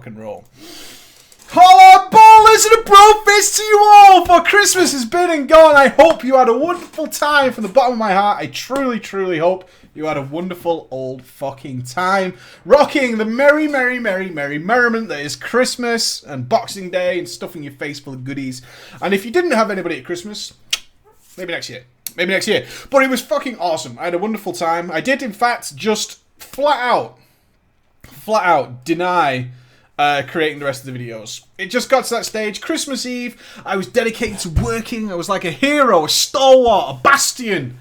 and roll. Holla ballers and a bro fist to you all, for Christmas has been and gone. I hope you had a wonderful time from the bottom of my heart. I truly, truly hope you had a wonderful old fucking time rocking the merry merriment that is Christmas and Boxing Day and stuffing your face full of goodies. And if you didn't have anybody at Christmas, maybe next year. Maybe next year. But it was fucking awesome. I had a wonderful time. I did, in fact, just flat out deny creating the rest of the videos. It just got to that stage. Christmas Eve, I was dedicated to working. I was like a hero, a stalwart, a bastion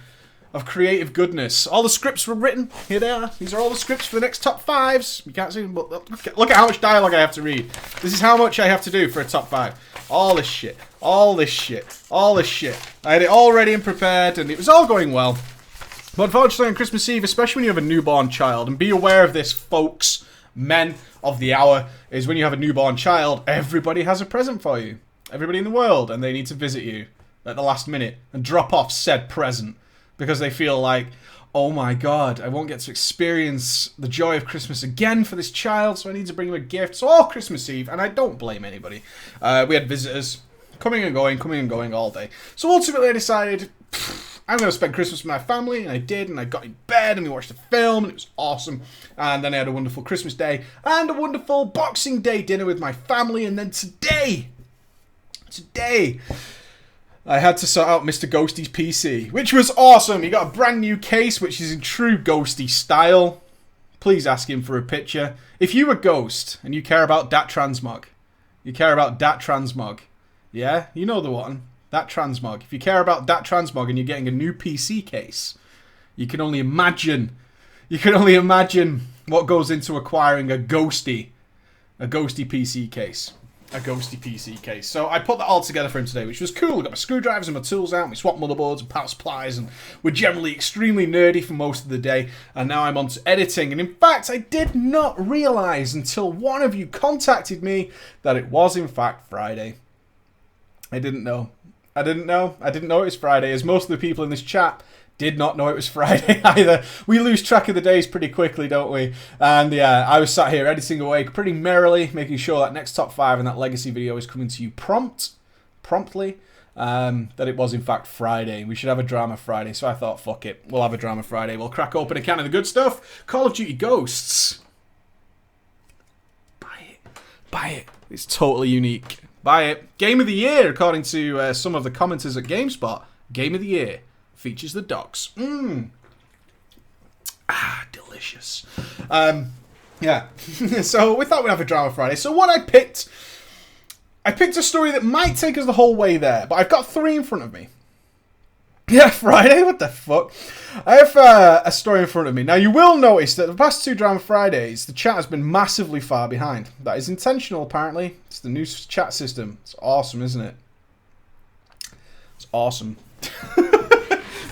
of creative goodness. All the scripts were written. Here they are. These are all the scripts for the next top fives. You can't see them, but look at how much dialogue I have to read. This is how much I have to do for a top five. All this shit. All this shit. All this shit. I had it all ready and prepared, and it was all going well. But unfortunately, on Christmas Eve, especially when you have a newborn child, and be aware of this, folks, men of the hour, is when you have a newborn child, everybody has a present for you. Everybody in the world, and they need to visit you at the last minute and drop off said present because they feel like, oh my god, I won't get to experience the joy of Christmas again for this child, so I need to bring him a gift. So all Christmas Eve, and I don't blame anybody, we had visitors coming and going all day. So ultimately I decided, I'm going to spend Christmas with my family, and I did, and I got in bed, and we watched a film, and it was awesome. And then I had a wonderful Christmas Day, and a wonderful Boxing Day dinner with my family, and then today, I had to sort out Mr. Ghosty's PC, which was awesome. He got a brand new case, which is in true Ghosty style. Please ask him for a picture. If you were Ghost, and you care about Dat Transmog, yeah, you know the one. Dat Transmog. If you care about Dat Transmog and you're getting a new PC case, you can only imagine what goes into acquiring a ghosty PC case. So I put that all together for him today, which was cool. I got my screwdrivers and my tools out, we swapped motherboards and power supplies, and we're generally extremely nerdy for most of the day, and now I'm on to editing. And in fact, I did not realise until one of you contacted me that it was in fact Friday. I didn't know it was Friday, as most of the people in this chat did not know it was Friday either. We lose track of the days pretty quickly, don't we? And yeah, I was sat here editing away pretty merrily, making sure that next top 5 and that legacy video is coming to you promptly, that it was in fact Friday. We should have a drama Friday, so I thought, fuck it, we'll have a drama Friday. We'll crack open a can of the good stuff. Call of Duty Ghosts. Buy it. It's totally unique. Buy it. Game of the Year, according to some of the commenters at GameSpot. Game of the Year features the docs. Delicious. Yeah. So we thought we'd have a drama Friday. So what I picked a story that might take us the whole way there, but I've got 3 in front of me. Yeah, Friday? What the fuck? I have a story in front of me. Now, you will notice that the past 2 Drama Fridays, the chat has been massively far behind. That is intentional, apparently. It's the new chat system. It's awesome, isn't it? It's awesome.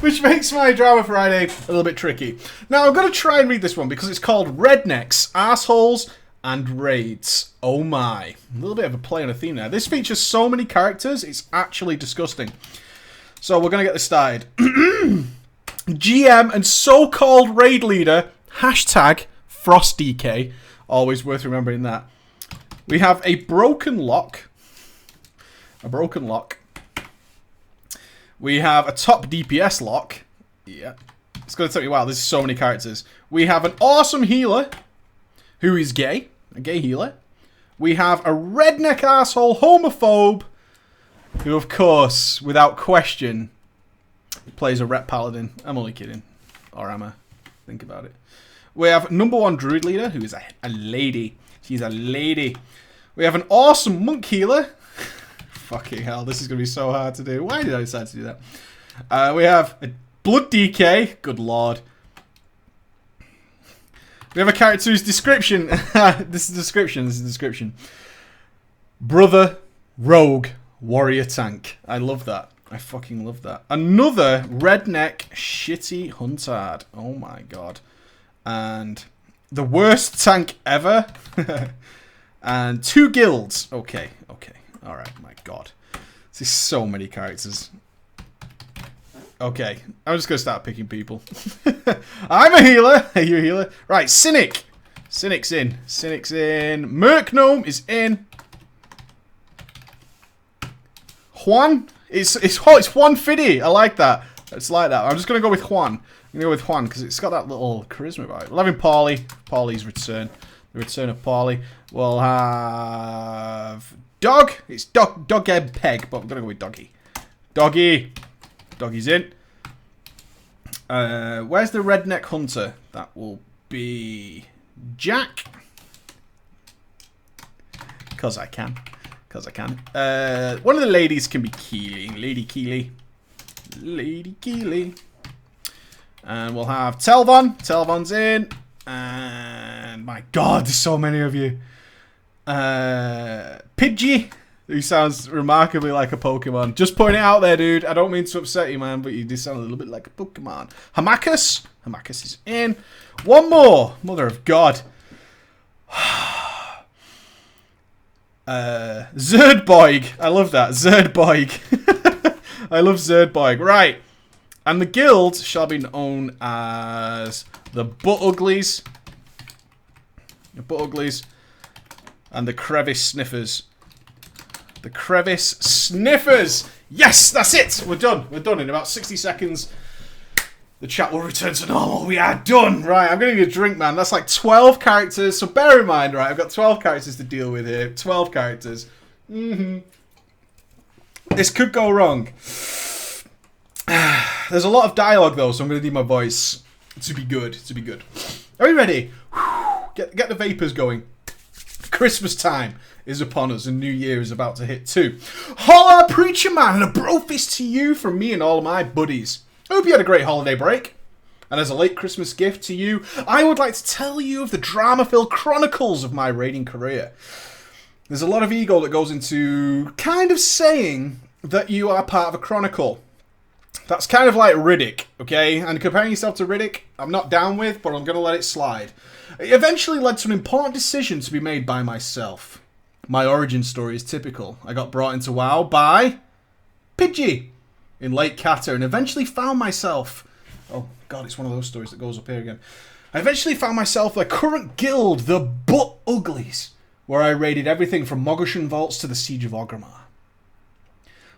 Which makes my Drama Friday a little bit tricky. Now, I'm going to try and read this one because it's called Rednecks, Assholes, and Raids. Oh my. A little bit of a play on a theme there. This features so many characters, it's actually disgusting. So we're going to get this started. GM and so-called raid leader, hashtag FrostDK. Always worth remembering that. We have a broken lock. We have a top DPS lock. Yeah. It's going to take me a while. There's so many characters. We have an awesome healer who is gay. A gay healer. We have a redneck asshole homophobe who, of course, without question, plays a rep paladin. I'm only kidding. Or am I? Think about it. We have number 1 druid leader, who is a lady. She's a lady. We have an awesome monk healer. Fucking hell, this is going to be so hard to do. Why did I decide to do that? We have a blood DK. Good lord. We have a character whose description... This is description. Brother, rogue, warrior tank. I love that. I fucking love that. Another redneck shitty huntard. Oh my god. And the worst tank ever. And 2 guilds. Okay. Alright, my god. This is so many characters. Okay, I'm just going to start picking people. I'm a healer. Are you a healer? Right, Cynic. Cynic's in. Cynic's in. Merc Gnome is in. Juan? It's Juan Fiddy. I like that. It's like that. I'm just going to go with Juan. I'm going to go with Juan because it's got that little charisma about it. 11 Paulie. Paulie's return. The return of Paulie. We'll have Dog. It's Dog Ebb Peg, but I'm going to go with Doggy. Doggy. Doggy's in. Where's the Redneck Hunter? That will be Jack. Because I can. Because I can. One of the ladies can be Keely. Lady Keely. Lady Keely. And we'll have Telvon. Telvon's in. And my god, there's so many of you. Pidgey, who sounds remarkably like a Pokemon. Just point it out there, dude. I don't mean to upset you, man, but you do sound a little bit like a Pokemon. Hamakus. Hamakus is in. One more. Mother of God. Zerdboig. I love that. Zerdboig. I love Zerdboig. Right. And the guild shall be known as the Butt Uglies. The Butt Uglies. And the Crevice Sniffers. The Crevice Sniffers. Yes, that's it. We're done. We're done in about 60 seconds. The chat will return to normal. We are done. Right, I'm going to need a drink, man. That's like 12 characters. So bear in mind, right, I've got 12 characters to deal with here. 12 characters. This could go wrong. There's a lot of dialogue, though, so I'm going to need my voice to be good. To be good. Are you ready? Get the vapors going. Christmas time is upon us and New Year is about to hit too. Holla, Preacher Man, and a bro fist to you from me and all of my buddies. I hope you had a great holiday break. And as a late Christmas gift to you, I would like to tell you of the drama-filled chronicles of my raiding career. There's a lot of ego that goes into kind of saying that you are part of a chronicle. That's kind of like Riddick, okay? And comparing yourself to Riddick, I'm not down with, but I'm going to let it slide. It eventually led to an important decision to be made by myself. My origin story is typical. I got brought into WoW by Pidgey in Lake Cata and eventually found myself... Oh, God, it's one of those stories that goes up here again. I eventually found myself a current guild, the Butt Uglies, where I raided everything from Mogushan Vaults to the Siege of Orgrimmar.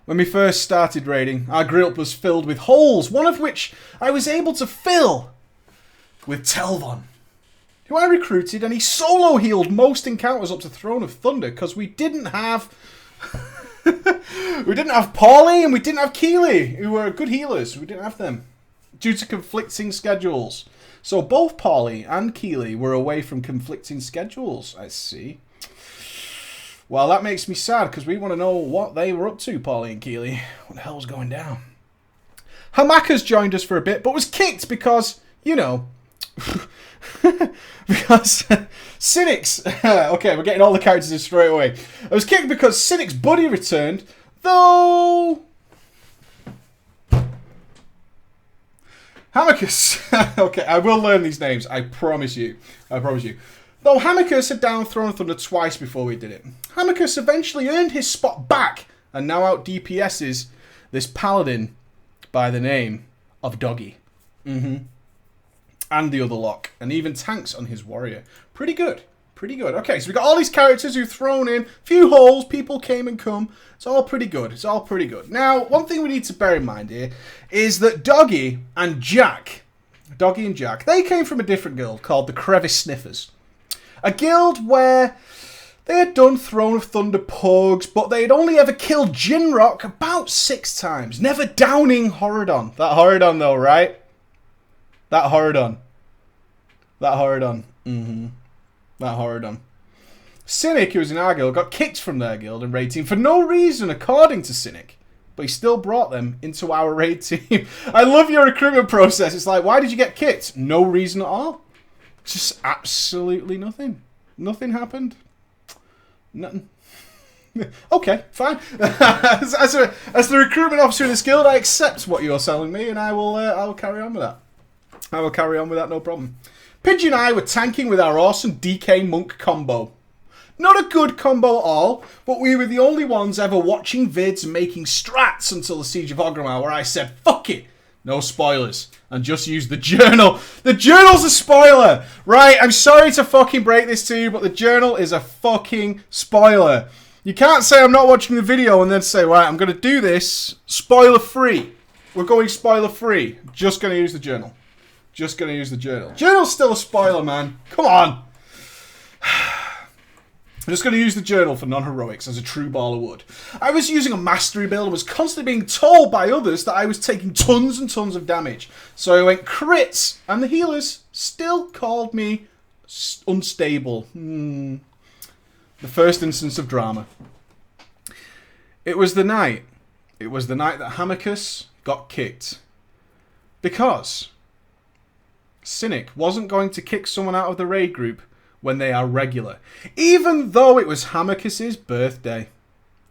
When we first started raiding, our group was filled with holes, one of which I was able to fill with Telvon, who I recruited, and he solo healed most encounters up to Throne of Thunder because we didn't have Paulie and we didn't have Keely, who were good healers. We didn't have them due to conflicting schedules. So both Paulie and Keely were away from conflicting schedules. I see. Well, that makes me sad because we want to know what they were up to, Paulie and Keely. What the hell's going down? Hamakas joined us for a bit, but was kicked because, you know, because Cynic's... okay, we're getting all the characters in straight away. I was kicked because Cynic's buddy returned, though... Hamakas... okay, I will learn these names, I promise you. I promise you. Though Hamakas had down Throne of Thunder twice before we did it. Hamakas eventually earned his spot back and now out DPS's this paladin by the name of Doggy. And the other lock. And even tanks on his warrior. Pretty good. Pretty good. Okay, so we got all these characters who've thrown in. Few holes. People came and come. It's all pretty good. It's all pretty good. Now, one thing we need to bear in mind here is that Doggy and Jack, they came from a different guild called the Crevice Sniffers. A guild where they had done Throne of Thunder pugs, but they had only ever killed Jinrock about 6 times. Never downing Horadon. That Horadon though, right? That Horadon. That Horadon. That Horadon. Cynic, who was in our guild, got kicked from their guild and raid team for no reason, according to Cynic. But he still brought them into our raid team. I love your recruitment process. It's like, why did you get kicked? No reason at all. Just absolutely nothing. Nothing happened. Nothing. Okay, fine. as the recruitment officer in this guild, I accept what you're selling me, and I will carry on with that. I will carry on with that, no problem. Pidgey and I were tanking with our awesome DK Monk combo. Not a good combo at all, but we were the only ones ever watching vids and making strats until the Siege of Orgrimmar, where I said, fuck it. No spoilers. And just use the journal. The journal's a spoiler. Right, I'm sorry to fucking break this to you, but the journal is a fucking spoiler. You can't say I'm not watching the video and then say, right, I'm going to do this spoiler free. We're going spoiler free. Just going to use the journal. Just going to use the journal. Journal's still a spoiler, man. Come on. I'm just going to use the journal for non-heroics as a true baller would. I was using a mastery build and was constantly being told by others that I was taking tons and tons of damage. So I went crits, and the healers still called me unstable. The first instance of drama. It was the night. It was the night that Hammerkus got kicked. Because Cynic wasn't going to kick someone out of the raid group when they are regular. Even though it was Hammerkus's birthday.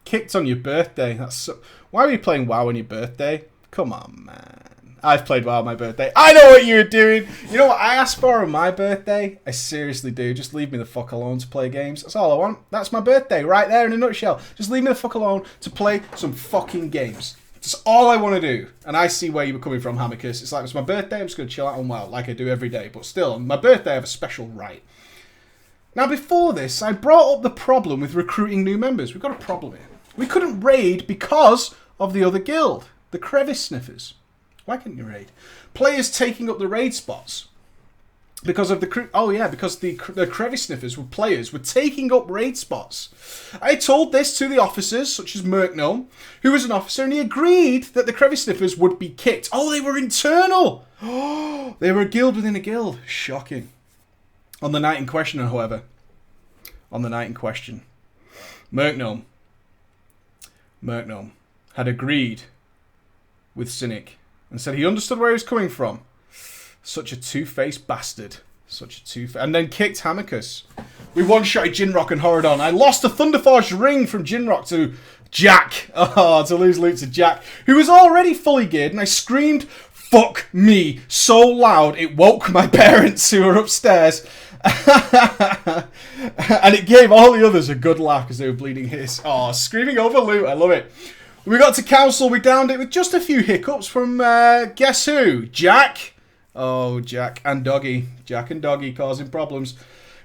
Kicked on your birthday. That's so... Why are you playing WoW on your birthday? Come on, man. I've played WoW on my birthday. I know what you're doing. You know what I asked for on my birthday? I seriously do. Just leave me the fuck alone to play games. That's all I want. That's my birthday right there in a nutshell. Just leave me the fuck alone to play some fucking games. That's all I want to do. And I see where you were coming from, Hammerkus. It's like, it's my birthday. I'm just going to chill out on WoW like I do every day. But still, on my birthday, I have a special right. Now, before this, I brought up the problem with recruiting new members. We've got a problem here. We couldn't raid because of the other guild, the Crevice Sniffers. Why couldn't you raid? Players taking up the raid spots. Because of the... Oh, yeah, because the Crevice Sniffers were taking up raid spots. I told this to the officers, such as Merknome, who was an officer, and he agreed that the Crevice Sniffers would be kicked. Oh, they were internal! Oh, they were a guild within a guild. Shocking. On the night in question, however, Merknome had agreed with Cynic and said he understood where he was coming from. Such a two-faced bastard. And then kicked Hammerkus. We one-shotted Jinrock and Horadon. I lost a Thunderforged ring from Jinrock to Jack. Oh, to lose loot to Jack, who was already fully geared, and I screamed, "Fuck me," so loud it woke my parents who were upstairs. And it gave all the others a good laugh because they were bleeding his. Oh, screaming over loot. I love it. We got to council. We downed it with just a few hiccups from, guess who? Jack. Oh, Jack and Doggy. Jack and Doggy causing problems.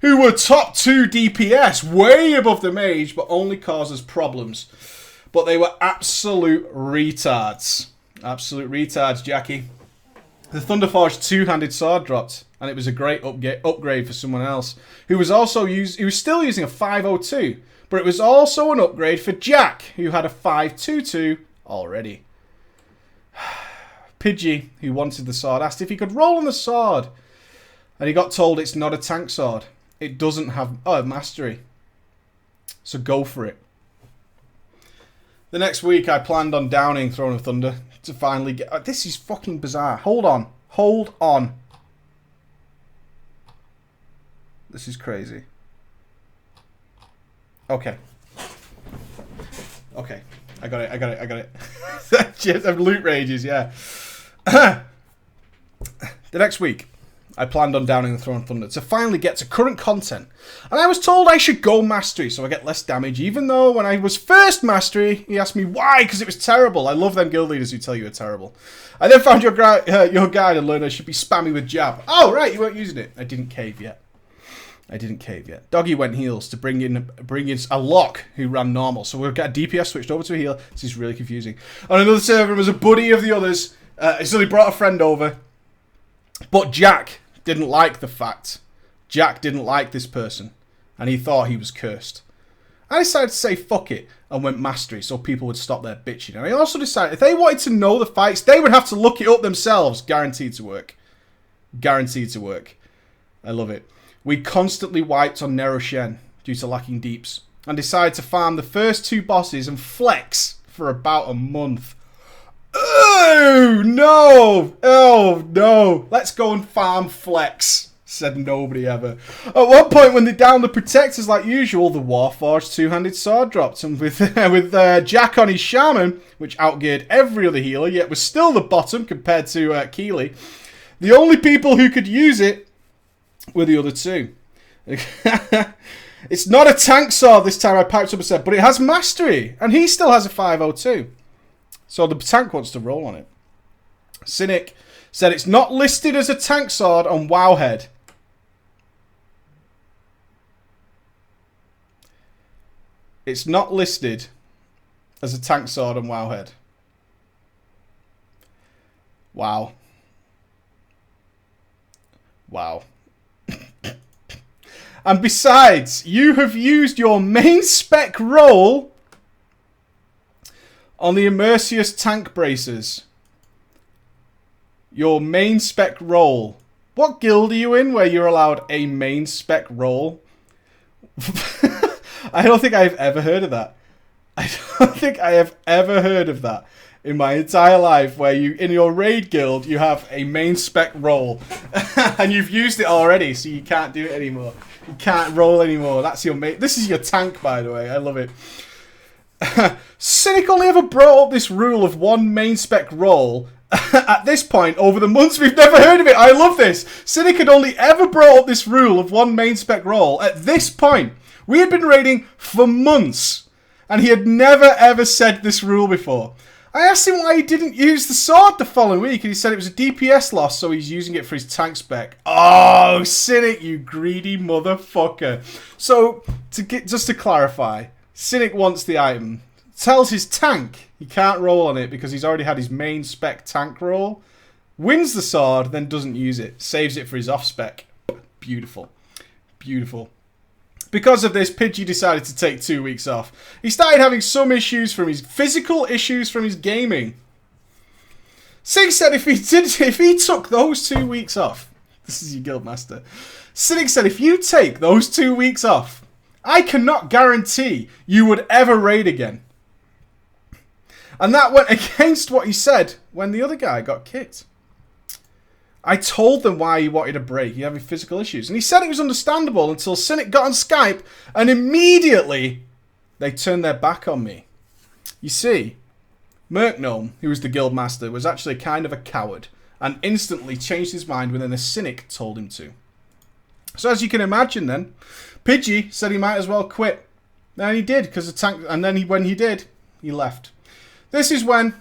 Who were top 2 DPS. Way above the mage, but only causes problems. But they were absolute retards. Absolute retards, Jackie. The Thunderforged two-handed sword dropped, and it was a great upgrade for someone else who was still using a 502, but it was also an upgrade for Jack, who had a 522 already. Pidgey, who wanted the sword, asked if he could roll on the sword, and he got told it's not a tank sword. It doesn't have mastery, so go for it. The next week, I planned on downing Throne of Thunder to finally get... this is fucking bizarre. Hold on. This is crazy. Okay. I got it. Just loot rages, yeah. The next week, I planned on downing the Throne of Thunder to finally get to current content. And I was told I should go mastery so I get less damage, even though when I was first mastery, he asked me why, because it was terrible. I love them guild leaders who tell you it's terrible. I then found your guide and learned I should be spammy with jab. Oh, right, you weren't using it. I didn't cave yet. Doggy went heals to bring in a lock who ran normal. So we've got a DPS switched over to a heal. This is really confusing. On another server, was a buddy of the others. So he brought a friend over. But Jack didn't like the fact. Jack didn't like this person. And he thought he was cursed. I decided to say fuck it and went mastery so people would stop their bitching. And I also decided if they wanted to know the fights, they would have to look it up themselves. Guaranteed to work. Guaranteed to work. I love it. We constantly wiped on Neroshen due to lacking deeps. And decided to farm the first 2 bosses and flex for about a month. Oh, no! Oh, no! Let's go and farm flex, said nobody ever. At one point, when they downed the protectors like usual, the Warforged two-handed sword dropped. And with Jack on his Shaman, which outgeared every other healer, yet was still the bottom compared to Keeley, the only people who could use it were the other 2. It's not a tank sword this time, I piped up and said, but it has mastery, and he still has a 502. So the tank wants to roll on it. Cynic said it's not listed as a tank sword on Wowhead. It's not listed as a tank sword on Wowhead. Wow. Wow. And besides, you have used your main spec roll on the Immersius tank bracers. Your main spec roll. What guild are you in where you're allowed a main spec roll? I don't think I've ever heard of that. I don't think I have ever heard of that in my entire life, where you, in your raid guild, you have a main spec roll. And you've used it already, so you can't do it anymore. You can't roll anymore. That's your main... This is your tank, by the way. I love it. Cynic only ever brought up this rule of one main spec roll. At this point, over the months, we've never heard of it. I love this. Cynic had only ever brought up this rule of one main spec roll. At this point, we had been raiding for months, and he had never ever said this rule before. I asked him why he didn't use the sword the following week, and he said it was a DPS loss, so he's using it for his tank spec. Oh, Cynic, you greedy motherfucker. So, just to clarify, Cynic wants the item, tells his tank he can't roll on it because he's already had his main spec tank roll, wins the sword, then doesn't use it, saves it for his off spec. Beautiful. Beautiful. Because of this, Pidgey decided to take 2 weeks off. He started having some issues from his physical issues from his gaming. Cynic said if he took those 2 weeks off, this is your guildmaster. Cynic said if you take those 2 weeks off, I cannot guarantee you would ever raid again. And that went against what he said when the other guy got kicked. I told them why he wanted a break. He had physical issues. And he said it was understandable until Cynic got on Skype and immediately they turned their back on me. You see, Merkgnome, who was the guildmaster, was actually kind of a coward and instantly changed his mind when a Cynic told him to. So as you can imagine then, Pidgey said he might as well quit. And he did, because the tank. And then when he did, he left. This is when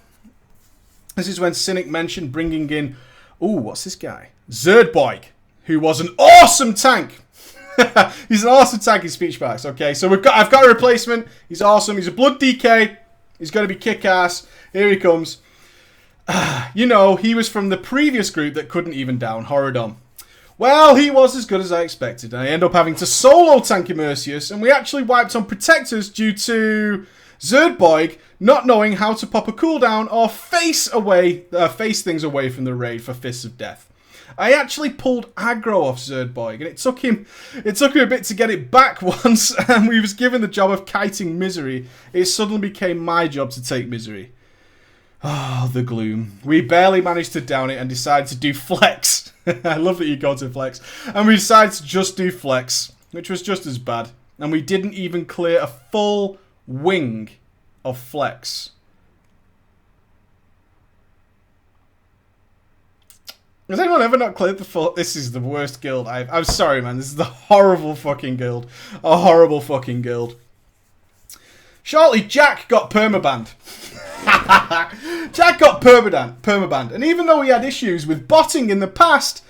Cynic mentioned bringing in, ooh, what's this guy? Zerdboig, who was an awesome tank. He's an awesome tank in Speechbox. Okay, so I've got a replacement. He's awesome. He's a blood DK. He's going to be kick-ass. Here he comes. You know, he was from the previous group that couldn't even down Horodom. Well, he was as good as I expected. I ended up having to solo tank Immersius, and we actually wiped on Protectors due to Zerdboig not knowing how to pop a cooldown or face things away from the raid for Fists of Death. I actually pulled aggro off Zerdboig, and it took him a bit to get it back once, and we was given the job of kiting Misery. It suddenly became my job to take Misery. Oh, the gloom. We barely managed to down it and decided to do Flex. I love that you go to Flex. And we decided to just do Flex, which was just as bad. And we didn't even clear a full wing of Flex. Has anyone ever not cleared the full... This is the worst guild I'm sorry, man. This is the horrible fucking guild. A horrible fucking guild. Shortly, Jack got permabanned. Jack got permabanned. And even though he had issues with botting in the past...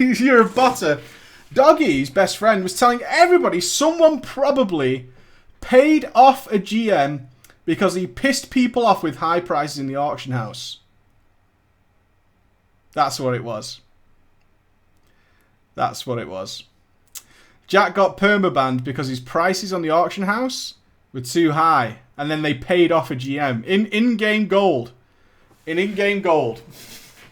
You're a botter. Doggy, his best friend, was telling everybody someone probably paid off a GM because he pissed people off with high prices in the auction house. That's what it was. That's what it was. Jack got permabanned because his prices on the auction house were too high. And then they paid off a GM. In-game gold. In-game gold.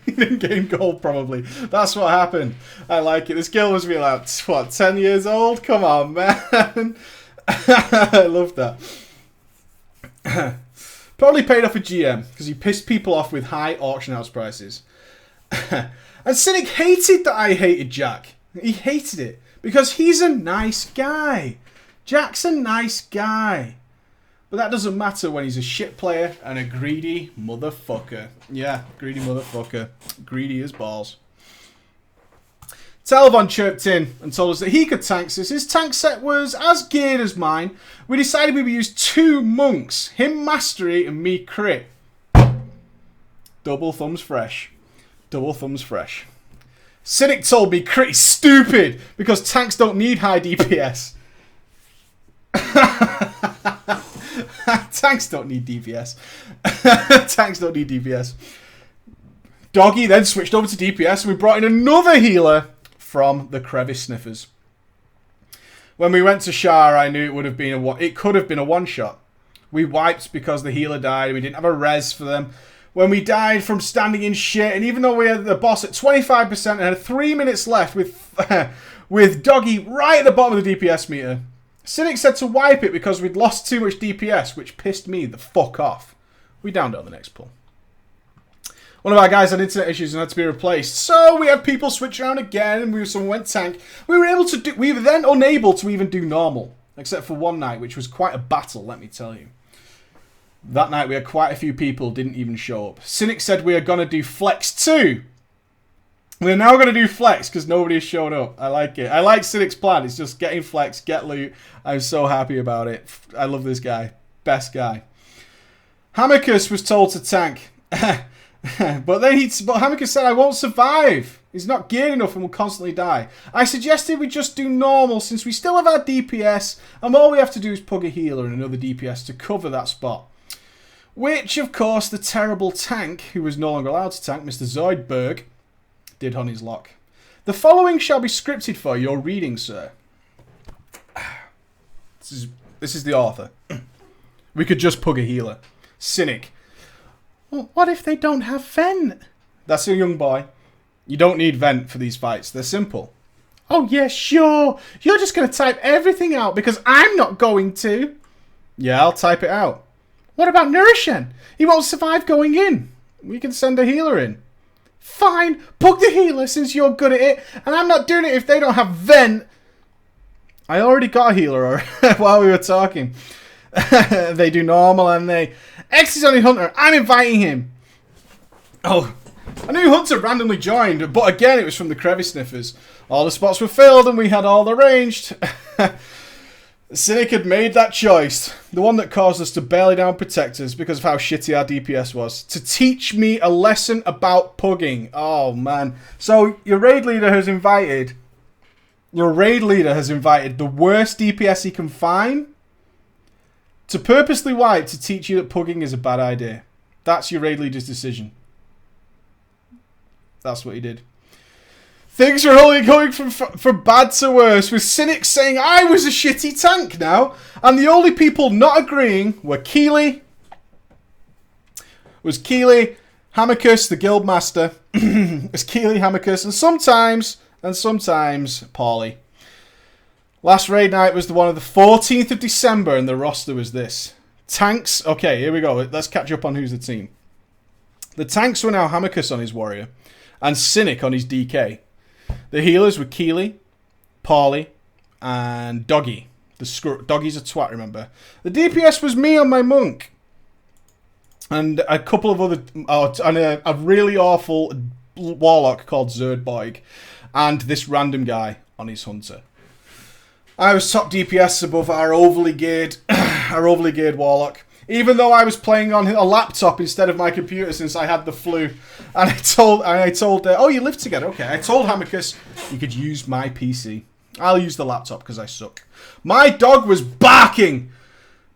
In-game gold, probably. That's what happened. I like it. This guild was really like, what, 10 years old? Come on, man. I love that. Probably paid off a GM because he pissed people off with high auction house prices. And Cynic hated that I hated Jack. He hated it because he's a nice guy. Jack's a nice guy. But that doesn't matter when he's a shit player and a greedy motherfucker. Yeah, greedy motherfucker. Greedy as balls. Telvon chirped in and told us that he could tank this. His tank set was as geared as mine. We decided we would use 2 monks. Him mastery and me crit. Double thumbs fresh. Double thumbs fresh. Cynic told me Critty's stupid because tanks don't need high DPS. Tanks don't need DPS. Tanks don't need DPS. Doggy then switched over to DPS and we brought in another healer from the Crevice Sniffers. When we went to Shah, I knew it could have been a one-shot. We wiped because the healer died. We didn't have a res for them. When we died from standing in shit, and even though we had the boss at 25% and had 3 minutes left with Doggy right at the bottom of the DPS meter, Cynic said to wipe it because we'd lost too much DPS, which pissed me the fuck off. We downed it on the next pull. One of our guys had internet issues and had to be replaced. So we had people switch around again and someone went tank. We were then unable to even do normal. Except for one night, which was quite a battle, let me tell you. That night we had quite a few people didn't even show up. Cynic said we are going to do Flex 2. We're now going to do Flex because nobody has shown up. I like it. I like Cynic's plan. It's just getting Flex, get loot. I'm so happy about it. I love this guy. Best guy. Hamicus was told to tank. But Hamicus said, I won't survive. He's not geared enough and will constantly die. I suggested we just do normal since we still have our DPS and all we have to do is pug a healer and another DPS to cover that spot. Which, of course, the terrible tank, who was no longer allowed to tank, Mr. Zoidberg, did on his lock. The following shall be scripted for your reading, sir. This is the author. We could just pug a healer. Cynic. Well, what if they don't have vent? That's a young boy. You don't need vent for these fights. They're simple. Oh, yeah, sure. You're just going to type everything out because I'm not going to. Yeah, I'll type it out. What about Nourishen? He won't survive going in. We can send a healer in. Fine. Pug the healer since you're good at it. And I'm not doing it if they don't have vent. I already got a healer while we were talking. They do normal and they... X is only Hunter. I'm inviting him. Oh, I knew Hunter randomly joined, but again it was from the Crevice Sniffers. All the spots were filled and we had all the ranged. Cynic had made that choice. The one that caused us to barely down protectors because of how shitty our DPS was. To teach me a lesson about pugging. Oh, man. So, your raid leader has invited the worst DPS he can find to purposely wipe to teach you that pugging is a bad idea. That's your raid leader's decision. That's what he did. Things are only going from bad to worse, with Cynic saying I was a shitty tank now, and the only people not agreeing were Keely, Hamicus, the guild master, Hamicus, and sometimes Paulie. Last raid night was the one of the 14th of December, and the roster was this. Tanks, okay, here we go. Let's catch up on who's the team. The tanks were now Hamicus on his warrior, and Cynic on his DK. The healers were Keely, Paulie, and Doggy. Doggy's a twat, remember. The DPS was me on my monk. And a couple of other... and a really awful warlock called Zerdboig. And this random guy on his hunter. I was top DPS above our overly geared warlock. Even though I was playing on a laptop instead of my computer since I had the flu. And I told oh, you live together. Okay, I told Hamicus you could use my PC. I'll use the laptop because I suck. My dog was barking.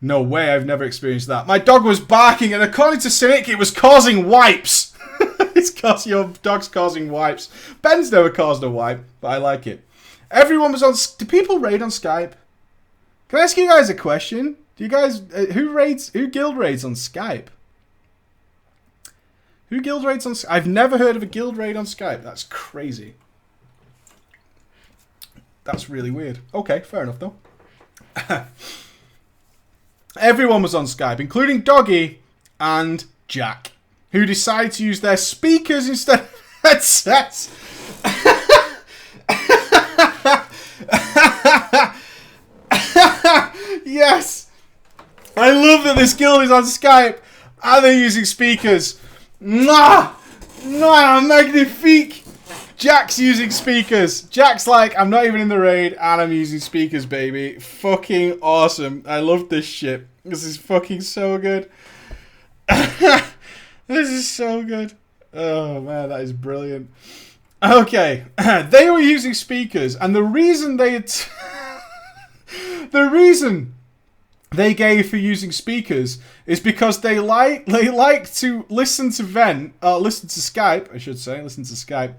No way, I've never experienced that. My dog was barking, and according to Cynic, it was causing wipes. It's because your dog's causing wipes. Ben's never caused a wipe, but I like it. Everyone was on... Do people raid on Skype? Can I ask you guys a question? Do you guys... Who guild raids on Skype? Who guild raids on Skype? I've never heard of a guild raid on Skype. That's crazy. That's really weird. Okay, fair enough, though. Everyone was on Skype, including Doggy and Jack, who decided to use their speakers instead of headsets. Yes! I love that this guild is on Skype and they're using speakers. Mwah! Mwah! Magnifique! Jack's using speakers. Jack's like, I'm not even in the raid and I'm using speakers, baby. Fucking awesome. I love this shit. This is fucking so good. This is so good. Oh man, that is brilliant. Okay, they were using speakers, and the reason the reason they gave for using speakers is because they like to listen to Skype, I should say, listen to Skype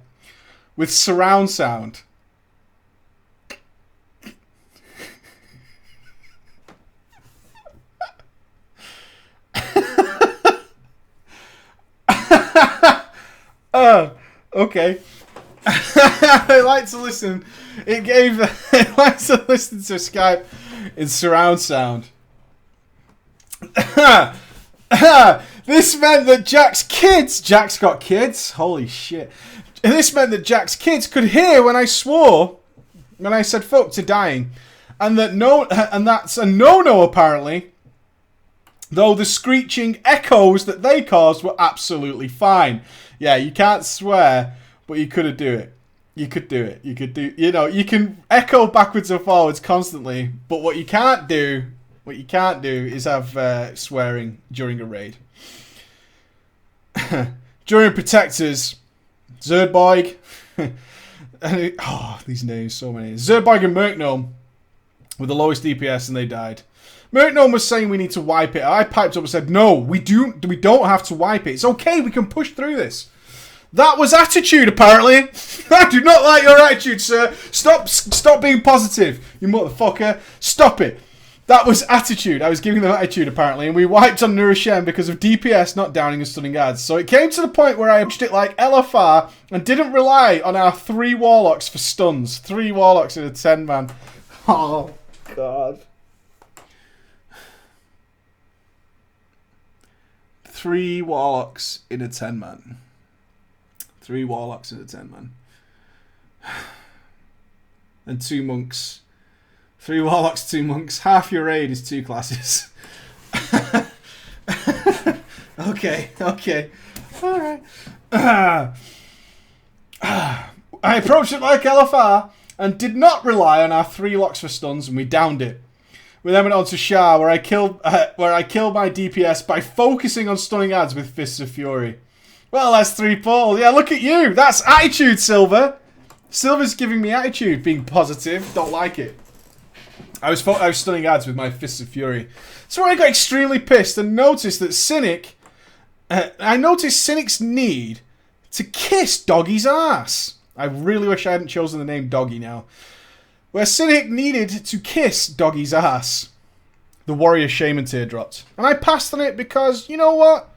with surround sound. Okay. They like to listen. They like to listen to Skype in surround sound. This meant that Jack's got kids. Holy shit. This meant that Jack's kids could hear when I swore, when I said fuck to dying, and that's a no-no apparently. Though the screeching echoes that they caused were absolutely fine. Yeah, you can't swear, but you could do it. You could do it. You can echo backwards and forwards constantly, but what you can't do is have swearing during a raid. During Protectors, Zerdboig, these names, so many. Zerdboig and Merknome were the lowest DPS and they died. Merknome was saying we need to wipe it. I piped up and said, no, we don't have to wipe it. It's okay, we can push through this. That was attitude, apparently. I do not like your attitude, sir. Stop being positive, you motherfucker. Stop it. That was attitude. I was giving them attitude, apparently, and we wiped on Nurashem because of DPS not downing and stunning ads. So it came to the point where I pushed it like LFR and didn't rely on our 3 Warlocks for stuns. 3 Warlocks in a 10-man. Oh, God. 3 Warlocks in a 10-man. 3 Warlocks in a 10-man. And 2 Monks. 3 Warlocks, 2 Monks. Half your raid is 2 classes. Okay. Alright. I approached it like LFR and did not rely on our 3 locks for stuns, and we downed it. We then went on to Shah, where I killed my DPS by focusing on stunning ads with Fists of Fury. Well, that's 3 Paul. Yeah, look at you. That's attitude, Silver. Silver's giving me attitude, being positive. Don't like it. I was stunning ads with my Fists of Fury. So I got extremely pissed and noticed that Cynic... I noticed Cynic's need to kiss Doggy's ass. I really wish I hadn't chosen the name Doggy now. Where Cynic needed to kiss Doggy's ass. The Warrior Shaman tier dropped. And I passed on it because, you know what?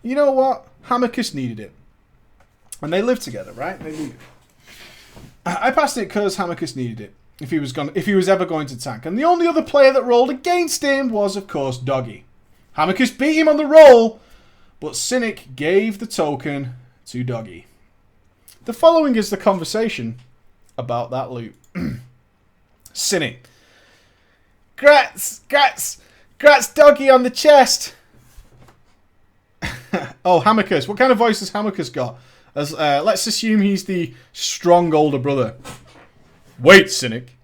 Hammerkiss needed it. And they lived together, right? They needed it. I passed it because Hammerkiss needed it. If he was ever going to tank. And the only other player that rolled against him was, of course, Doggy. Hammerkiss beat him on the roll, but Cynic gave the token to Doggy. The following is the conversation about that loot. Cynic. Grats, Doggy on the chest. Oh, Hammerkiss. What kind of voice has Hammerkiss got? Let's assume he's the strong older brother. Wait, Cynic.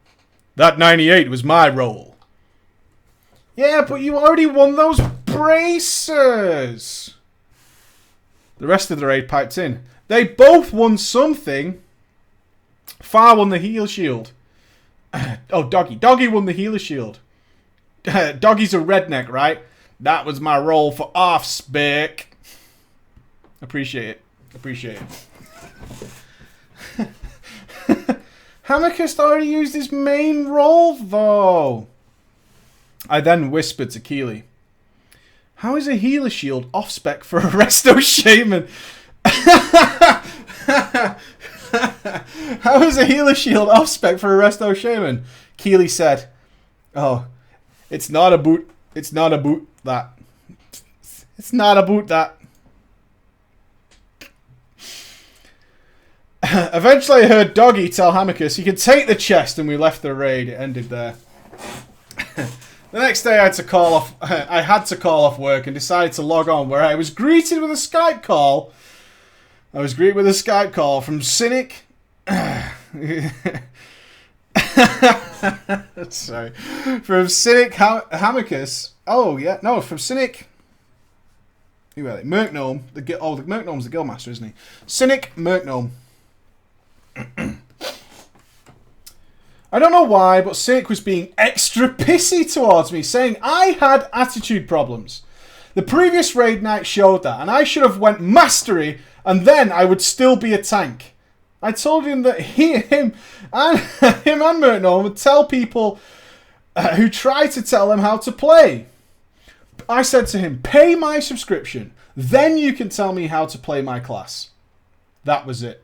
That 98 was my roll. Yeah, but you already won those bracers. The rest of the raid piped in. They both won something. Far won the heal shield. Oh, Doggy. Doggy won the healer shield. Doggy's a redneck, right? That was my roll for off-spec. Appreciate it. Hammerkiss already used his main role, though. I then whispered to Keely. How is a healer shield off-spec for a Resto Shaman? How is a healer shield off-spec for a Resto Shaman? Keely said, oh, it's not about that. It's not about that. Eventually I heard Doggy tell Hammerkiss he could take the chest, and we left the raid. It ended there. The next day I had to call off work and decided to log on, where I was greeted with a Skype call. From Cynic. Sorry. From Cynic Hammerkiss. Oh, yeah. No, from Cynic. Who are they? Merkgnome. The Merkgnome's the Guildmaster, isn't he? Cynic Merkgnome. I don't know why, but Cynic was being extra pissy towards me, saying I had attitude problems. The previous raid night showed that, and I should have went mastery, and then I would still be a tank. I told him that him and Merkgnome would tell people who try to tell them how to play. I said to him, pay my subscription, then you can tell me how to play my class. That was it.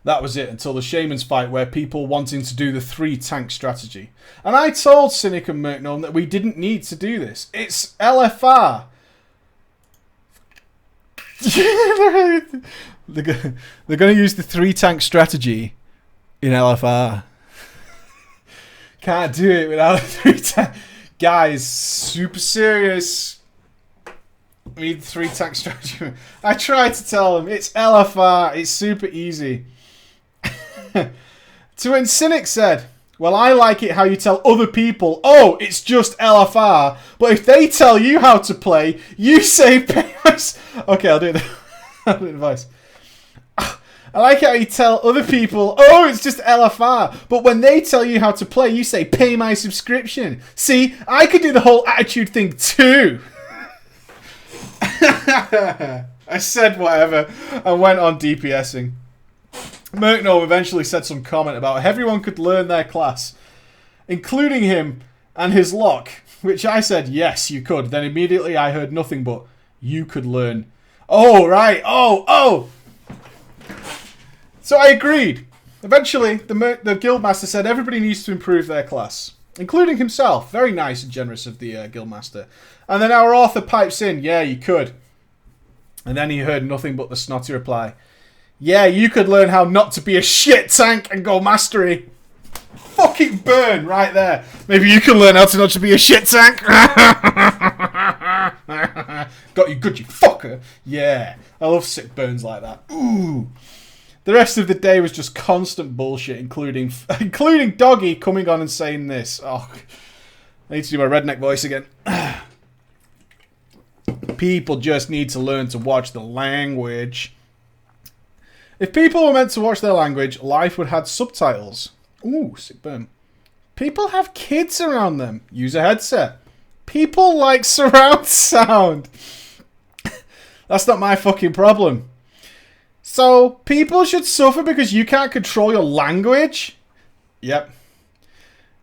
That was it until the Shaman's fight where people wanting to do the 3 tank strategy. And I told Cynic and Merkgnome that we didn't need to do this. It's LFR. They're going to use the 3 tank strategy in LFR. Can't do it without a 3 tank. Guys, super serious. We need the 3 tank strategy. I tried to tell them it's LFR. It's super easy. To when Cynic said, well, I like it how you tell other people, oh, it's just LFR, but if they tell you how to play, you say pay my... Okay, I'll do it. I'll do the advice. I like how you tell other people, oh, it's just LFR, but when they tell you how to play, you say pay my subscription. See, I could do the whole attitude thing too. I said whatever and went on DPSing. Merkgnome eventually said some comment about everyone could learn their class, including him and his lock, which I said, yes, you could. Then immediately I heard nothing but, you could learn. Oh, right. Oh. So I agreed. Eventually, the Guildmaster said everybody needs to improve their class, including himself. Very nice and generous of the Guildmaster. And then our author pipes in, yeah, you could. And then he heard nothing but the snotty reply. Yeah, you could learn how not to be a shit tank and go mastery. Fucking burn right there. Maybe you can learn how to not to be a shit tank. Got you good, you fucker. Yeah, I love sick burns like that. Ooh. The rest of the day was just constant bullshit, including Doggy coming on and saying this. Oh, I need to do my redneck voice again. People just need to learn to watch the language. If people were meant to watch their language, life would have subtitles. Ooh, sick burn. People have kids around them. Use a headset. People like surround sound. That's not my fucking problem. So, people should suffer because you can't control your language? Yep.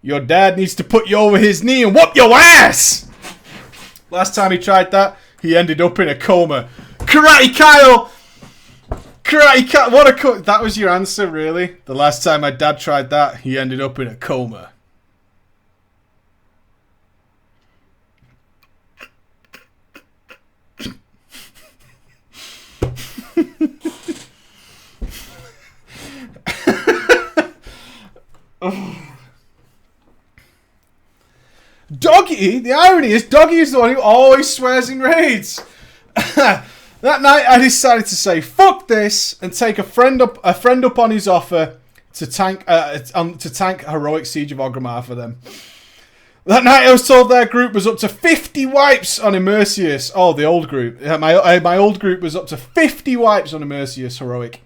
Your dad needs to put you over his knee and whoop your ass! Last time he tried that, he ended up in a coma. Karate Kyle! Karate Kyle! What a that was your answer, really? The last time my dad tried that, he ended up in a coma. Doggy, the irony is Doggy is the one who always swears in raids. That night I decided to say fuck this and take a friend up on his offer to tank heroic Siege of Orgrimmar for them. That night I was told their group was up to 50 wipes on Immersius. Oh, the old group. My old group was up to 50 wipes on Immersius heroic.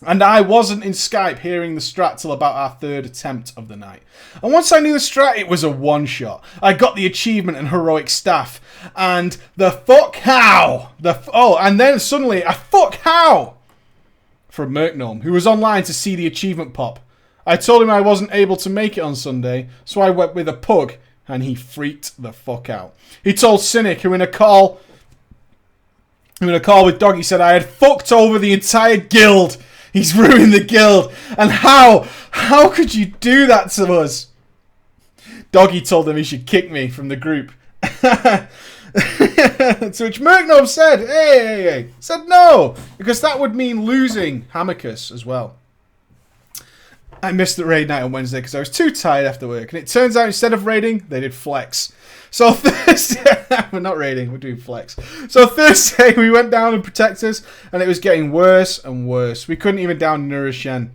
And I wasn't in Skype hearing the strat till about our 3rd attempt of the night. And once I knew the strat, it was a one-shot. I got the achievement and heroic staff. And the fuck how? And then suddenly, a fuck how? From Merkgnome, who was online to see the achievement pop. I told him I wasn't able to make it on Sunday, so I went with a pug, and he freaked the fuck out. He told Cynic, who in a call with Doggy said I had fucked over the entire guild. He's ruined the guild. And how? How could you do that to us? Doggy told him he should kick me from the group. To which Merkgnome said, hey, said no, because that would mean losing Hammerkus as well. I missed the raid night on Wednesday because I was too tired after work. And it turns out instead of raiding, they did flex. So Thursday, we're not raiding, we're doing flex. So Thursday, we went down in Protectors, and it was getting worse and worse. We couldn't even down Nurashen.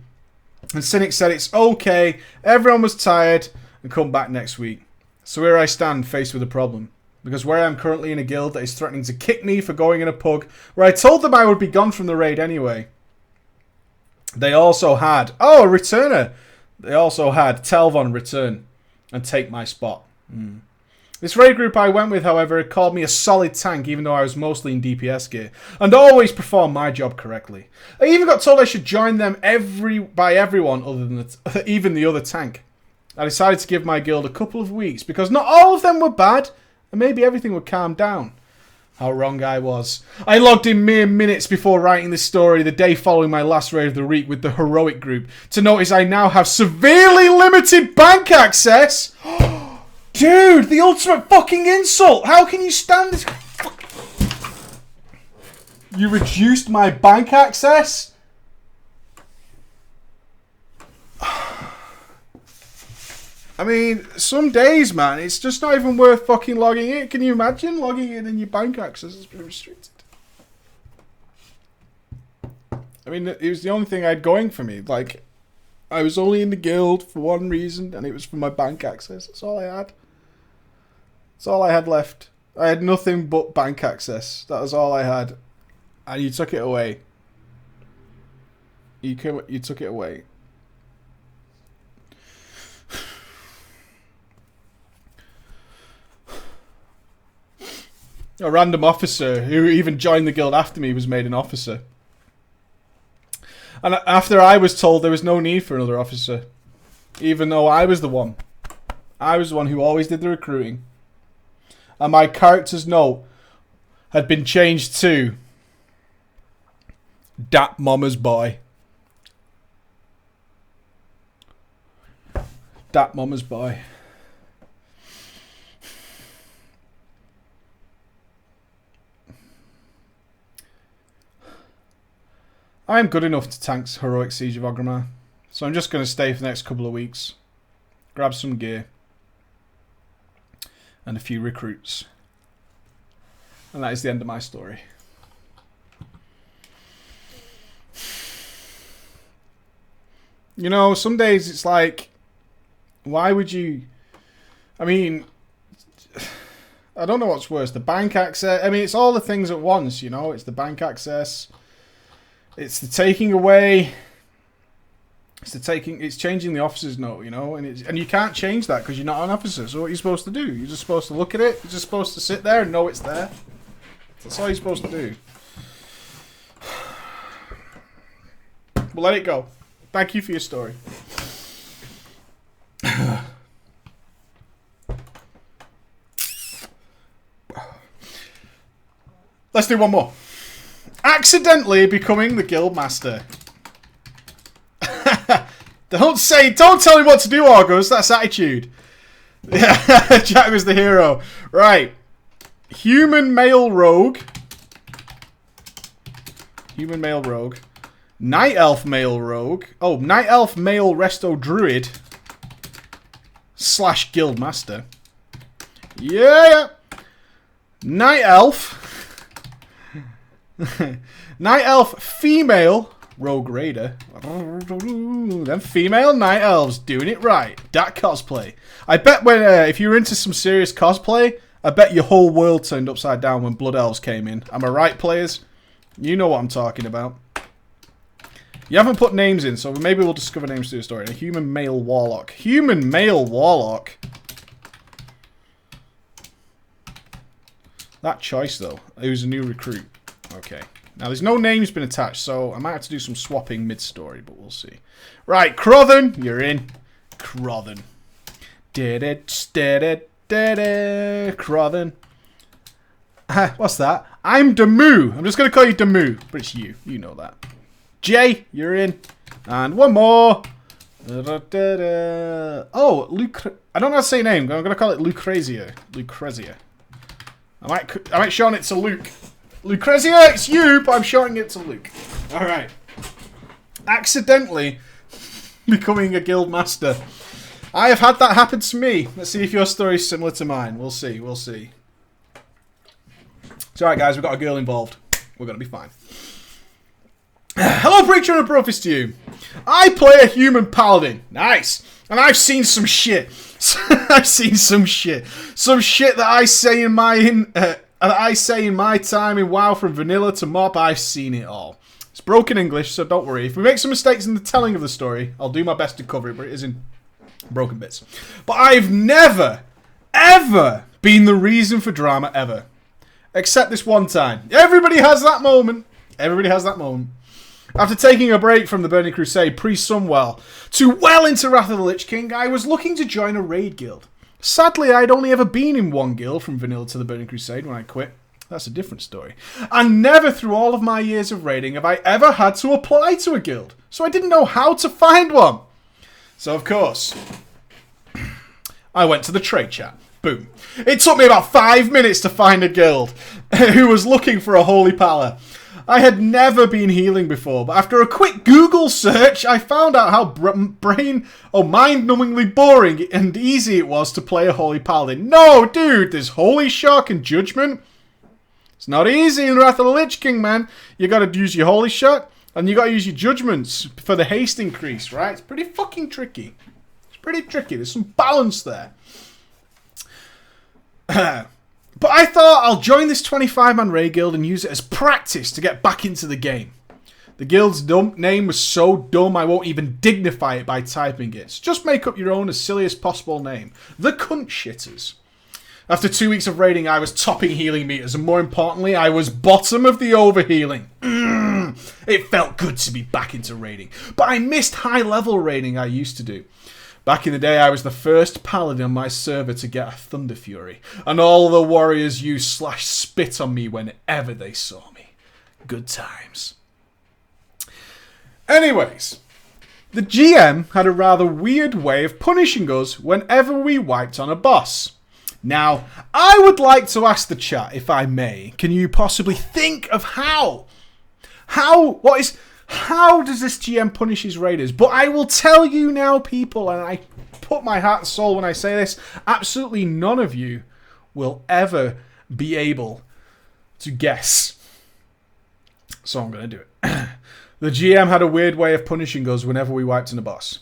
And Cynic said it's okay, everyone was tired, and come back next week. So here I stand, faced with a problem. Because where I am currently in a guild that is threatening to kick me for going in a pug, where I told them I would be gone from the raid anyway. They also had... Oh, a returner! They also had Telvon return and take my spot. This raid group I went with, however, called me a solid tank, even though I was mostly in DPS gear, and always performed my job correctly. I even got told I should join them by everyone other than even the other tank. I decided to give my guild a couple of weeks, because not all of them were bad, and maybe everything would calm down. How wrong I was. I logged in mere minutes before writing this story the day following my last raid of the week with the heroic group to notice I now have severely limited bank access. Dude, the ultimate fucking insult. How can you stand this? You reduced my bank access? I mean, some days, man, it's just not even worth fucking logging in. Can you imagine logging in and your bank access has been restricted? I mean, it was the only thing I had going for me. Like, I was only in the guild for one reason, and it was for my bank access. That's all I had. That's all I had left. I had nothing but bank access. That was all I had. And you took it away. You took it away. A random officer who even joined the guild after me was made an officer. And after I was told there was no need for another officer. Even though I was the one. I was the one who always did the recruiting. And my character's note had been changed to Dat Mama's Boy. Dat Mama's Boy. I'm good enough to tank Heroic Siege of Orgrimmar, so I'm just going to stay for the next couple of weeks, grab some gear, and a few recruits. And that is the end of my story. You know, some days it's like, why would you... I mean, I don't know what's worse, the bank access... I mean, it's all the things at once, you know? It's the bank access... It's the taking away. It's changing the officer's note, you know, and you can't change that because you're not an officer. So what are you supposed to do? You're just supposed to look at it. You're just supposed to sit there and know it's there. That's all you're supposed to do. We'll let it go. Thank you for your story. Let's do one more. Accidentally becoming the guild master. Don't tell me what to do, Argos. That's attitude. Yeah, Jack was the hero. Right. Human male rogue. Human male rogue. Night elf male rogue. Oh, night elf male resto druid. / guild master. Yeah. Night elf. Night elf female rogue raider. Them female night elves doing it right. That cosplay. I bet when if you were into some serious cosplay, I bet your whole world turned upside down when blood elves came in. Am I right, players? You know what I'm talking about. You haven't put names in, so maybe we'll discover names through the story. A human male warlock. Human male warlock. That choice though. It was a new recruit. Okay. Now, there's no names been attached, so I might have to do some swapping mid-story, but we'll see. Right, Crothen, you're in. Crothen. Crothen. What's that? I'm Damu. I'm just going to call you Damu, but it's you. You know that. Jay, you're in. And one more. Oh, I don't know how to say your name. I'm going to call it Lucrezia. Lucrezia. I might shorten it to Luke. Lucrezia, it's you, but I'm shortening it to Luke. Alright. Accidentally becoming a guild master. I have had that happen to me. Let's see if your story is similar to mine. We'll see, we'll see. It's alright, guys, we've got a girl involved. We're going to be fine. Hello, Preacher, and a Profist to you. I play a human paladin. Nice. And I've seen some shit. I've seen some shit. Some shit that I say in my time in WoW, from vanilla to mob. I've seen it all. It's broken English, so don't worry. If we make some mistakes in the telling of the story, I'll do my best to cover it, but it is in broken bits. But I've never, ever been the reason for drama, ever. Except this one time. Everybody has that moment. Everybody has that moment. After taking a break from the Burning Crusade pre-Sunwell to well into Wrath of the Lich King, I was looking to join a raid guild. Sadly, I'd only ever been in one guild from vanilla to the Burning Crusade when I quit. That's a different story. And never through all of my years of raiding have I ever had to apply to a guild. So I didn't know how to find one. So of course, I went to the trade chat. Boom. It took me about 5 minutes to find a guild who was looking for a Holy Pala. I had never been healing before, but after a quick Google search, I found out how mind-numbingly boring and easy it was to play a Holy Paladin. No, dude, there's Holy Shock and Judgment. It's not easy in Wrath of the Lich King, man. You gotta use your Holy Shock, and you gotta use your Judgments for the haste increase, right? It's pretty fucking tricky. It's pretty tricky. There's some balance there. But I thought I'll join this 25-man raid guild and use it as practice to get back into the game. The guild's name was so dumb I won't even dignify it by typing it. So just make up your own as silly as possible name. The Cunt Shitters. After 2 weeks of raiding, I was topping healing meters, and more importantly, I was bottom of the overhealing. It felt good to be back into raiding, but I missed high-level raiding I used to do. Back in the day, I was the first paladin on my server to get a Thunder Fury, and all the warriors used /spit on me whenever they saw me. Good times. Anyways, the GM had a rather weird way of punishing us whenever we wiped on a boss. Now, I would like to ask the chat, if I may, can you possibly think of how? How does this GM punish his raiders? But I will tell you now, people, and I put my heart and soul when I say this, absolutely none of you will ever be able to guess. So I'm going to do it. The GM had a weird way of punishing us whenever we wiped on a boss.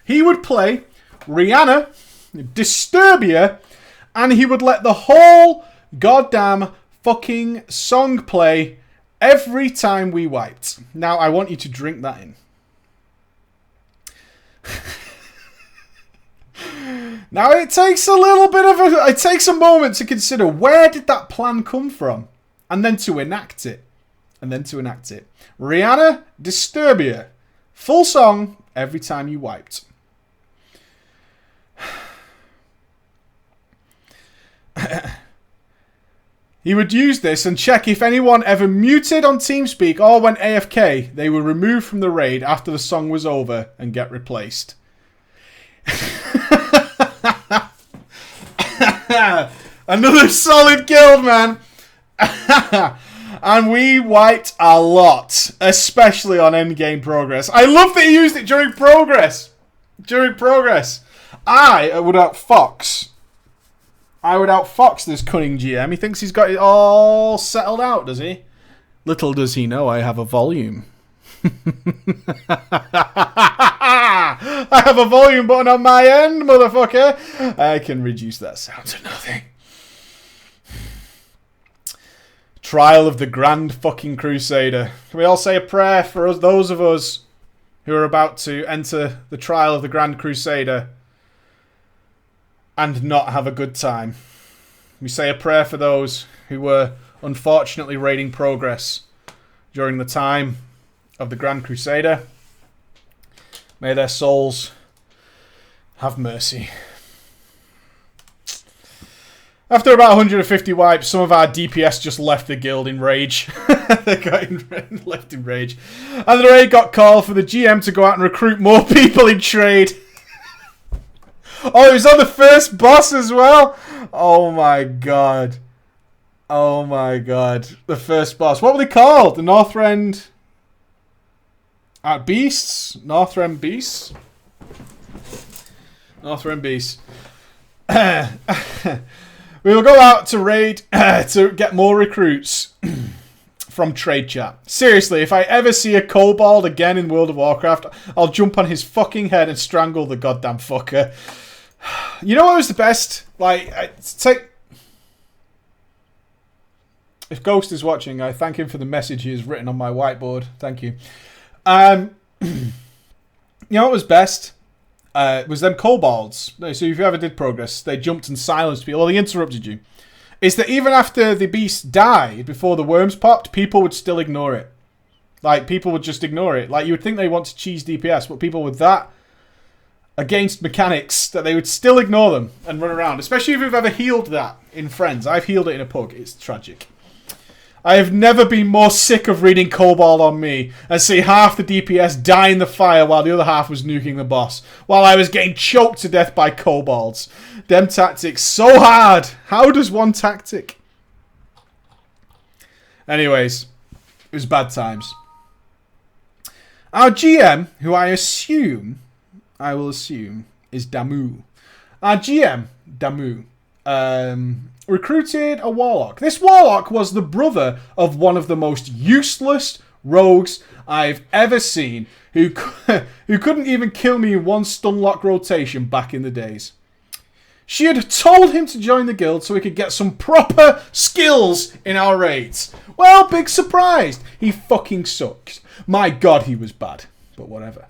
He would play Rihanna, Disturbia, and he would let the whole goddamn fucking song play every time we wiped. Now, I want you to drink that in. Now, it takes it takes a moment to consider, where did that plan come from? And then to enact it. Rihanna, Disturbia. Full song every time you wiped. He would use this and check if anyone ever muted on TeamSpeak or went AFK, they were removed from the raid after the song was over and get replaced. Another solid guild, man. And we wiped a lot, especially on endgame progress. I love that he used it during progress. I would outfox this cunning GM. He thinks he's got it all settled out, does he? Little does he know I have a volume. I have a volume button on my end, motherfucker. I can reduce that sound to nothing. Trial of the Grand fucking Crusader. Can we all say a prayer for us, those of us who are about to enter the trial of the Grand Crusader and not have a good time? We say a prayer for those who were unfortunately raiding progress during the time of the Grand Crusader. May their souls have mercy. After about 150 wipes, some of our DPS just left the guild in rage. They got left in rage. And the raid got called for the GM to go out and recruit more people in trade. Oh, it was on the first boss as well? Oh my god. The first boss. What were they called? The Northrend... Beasts? Northrend Beasts? Northrend Beasts. We will go out to raid to get more recruits from Trade Chat. Seriously, if I ever see a kobold again in World of Warcraft, I'll jump on his fucking head and strangle the goddamn fucker. You know what was the best? Like, if Ghost is watching, I thank him for the message he has written on my whiteboard. Thank you. You know what was best? Was them kobolds. So if you ever did progress, they jumped and silenced people. Or they interrupted you. Is that even after the beast died, before the worms popped, people would still ignore it. Like, people would just ignore it. Like, you would think they want to cheese DPS, but people with that against mechanics, that they would still ignore them and run around. Especially if you've ever healed that in Friends. I've healed it in a pug. It's tragic. I have never been more sick of reading Kobold on me and see half the DPS die in the fire while the other half was nuking the boss. While I was getting choked to death by kobolds. Them tactics so hard. How does one tactic? Anyways, it was bad times. Our GM, who I will assume, is Damu. Our GM, Damu, recruited a warlock. This warlock was the brother of one of the most useless rogues I've ever seen, who couldn't even kill me in one stunlock rotation back in the days. She had told him to join the guild so he could get some proper skills in our raids. Well, big surprise. He fucking sucks. My god, he was bad. But whatever.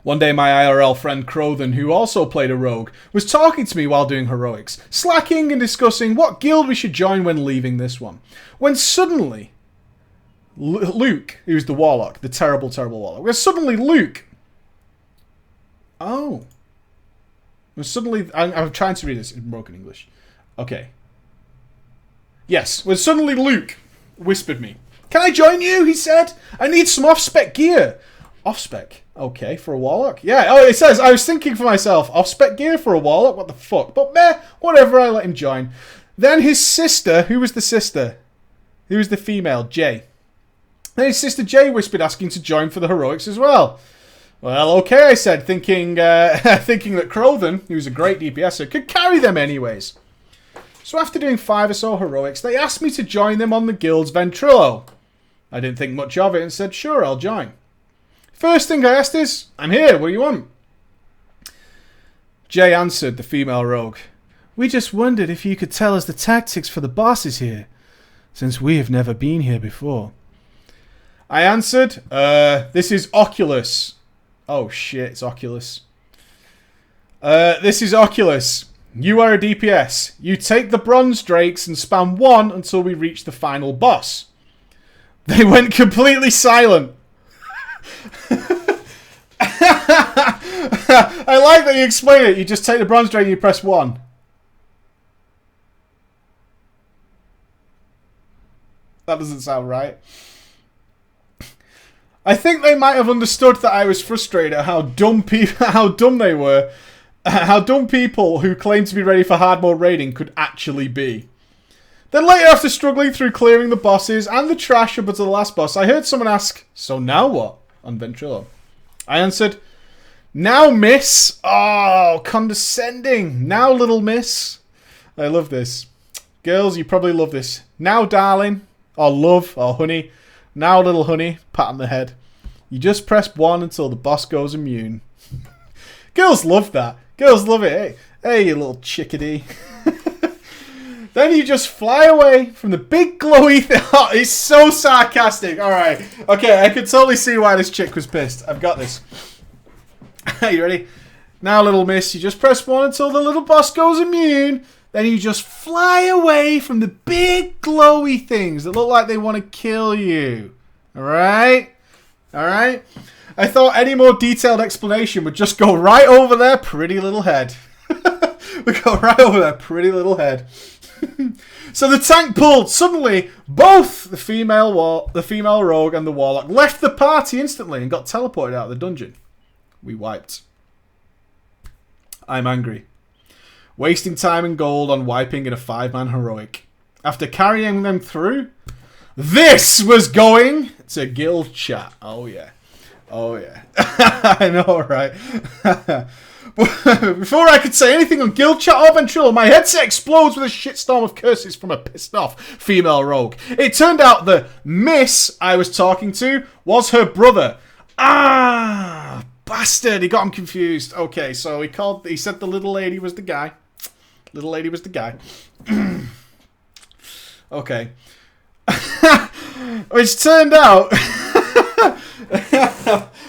One day my IRL friend Crothen, who also played a rogue, was talking to me while doing heroics, slacking and discussing what guild we should join when leaving this one. When suddenly, Luke, who's the warlock, the terrible, terrible warlock, when suddenly Luke... Oh. When suddenly... I'm trying to read this in broken English. Okay. Yes, when suddenly Luke whispered me, "Can I join you?" he said. "I need some off-spec gear." Off-spec? Okay, for a warlock? Yeah, oh, it says, I was thinking for myself, off-spec gear for a warlock? What the fuck? But meh, whatever, I let him join. Then his sister, who was the sister? Who was the female? Jay. Then his sister Jay whispered asking to join for the heroics as well. Well, okay, I said, thinking that Crothen, who's a great DPSer, could carry them anyways. So after doing 5 or so heroics, they asked me to join them on the guild's Ventrilo. I didn't think much of it and said, sure, I'll join. First thing I asked is, I'm here, what do you want? Jay answered, the female rogue, "We just wondered if you could tell us the tactics for the bosses here, since we have never been here before." I answered, this is Oculus. Oh shit, it's Oculus. This is Oculus. You are a DPS. You take the bronze drakes and spam 1 until we reach the final boss. They went completely silent. I like that you explain it. You just take the bronze drake and you press 1. That doesn't sound right. I think they might have understood that I was frustrated at how dumb they were. How dumb people who claim to be ready for hard mode raiding could actually be. Then later, after struggling through clearing the bosses and the trash up until the last boss, I heard someone ask, "So now what?" on Ventrilo. I answered, "Now, miss." Oh, condescending. Now, little miss. I love this. Girls, you probably love this. Now, darling, or love, or honey. Now, little honey, pat on the head. You just press 1 until the boss goes immune. Girls love that. Girls love it. Hey, you little chickadee. Then you just fly away from the big glowy thing. Oh, it's so sarcastic. Alright. Okay, I can totally see why this chick was pissed. I've got this. You ready? Now, little miss, you just press 1 until the little boss goes immune. Then you just fly away from the big glowy things that look like they want to kill you. Alright? Alright? I thought any more detailed explanation would just go right over their pretty little head. Would go right over their pretty little head. So the tank pulled. Suddenly, both the female rogue and the warlock left the party instantly and got teleported out of the dungeon. We wiped. I'm angry. Wasting time and gold on wiping in a 5-man heroic. After carrying them through, this was going to guild chat. Oh yeah. Oh, yeah. I know, right? Before I could say anything on Guild Chat or Ventrilo, my headset explodes with a shitstorm of curses from a pissed off female rogue. It turned out the miss I was talking to was her brother. Ah, bastard, he got him confused. Okay, so he said the little lady was the guy. Little lady was the guy. Okay. Which turned out...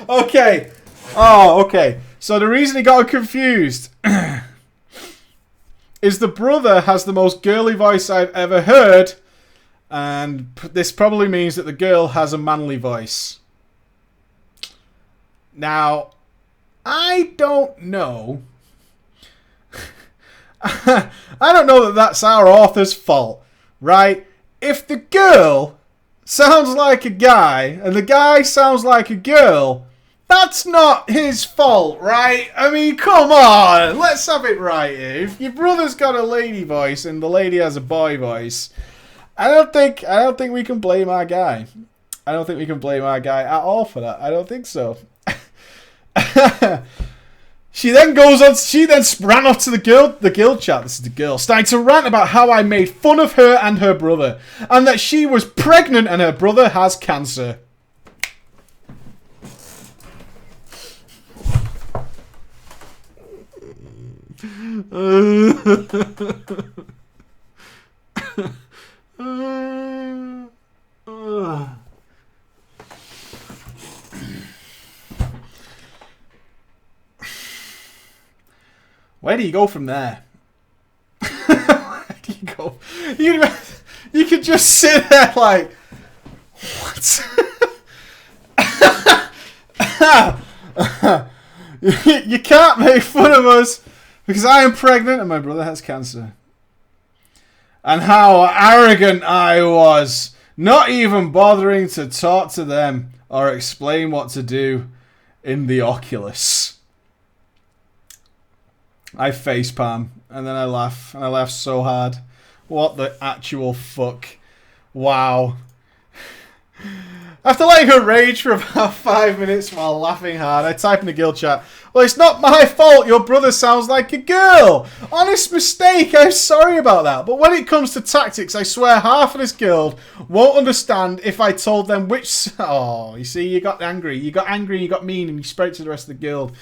Okay. Oh, okay. So the reason he got confused is the brother has the most girly voice I've ever heard, and this probably means that the girl has a manly voice. Now, I don't know. I don't know that that's our author's fault, right? If the girl sounds like a guy and the guy sounds like a girl, that's not his fault, right? I mean, come on. Let's have it right here. If your brother's got a lady voice and the lady has a boy voice, I don't think we can blame our guy. I don't think we can blame our guy at all for that. I don't think so. She then ran off to the guild chat. This is the girl, starting to rant about how I made fun of her and her brother, and that she was pregnant and her brother has cancer. Where do you go from there? Where do you go? You could just sit there like, what? You can't make fun of us because I am pregnant and my brother has cancer. And how arrogant I was, not even bothering to talk to them or explain what to do in the Oculus. I facepalm, and then I laugh, and I laugh so hard. What the actual fuck? Wow. After letting her rage for about 5 minutes while laughing hard, I type in the guild chat, well, it's not my fault your brother sounds like a girl. Honest mistake, I'm sorry about that. But when it comes to tactics, I swear half of this guild won't understand if I told them which... Oh, you see, you got angry, you got mean, and you spread it to the rest of the guild.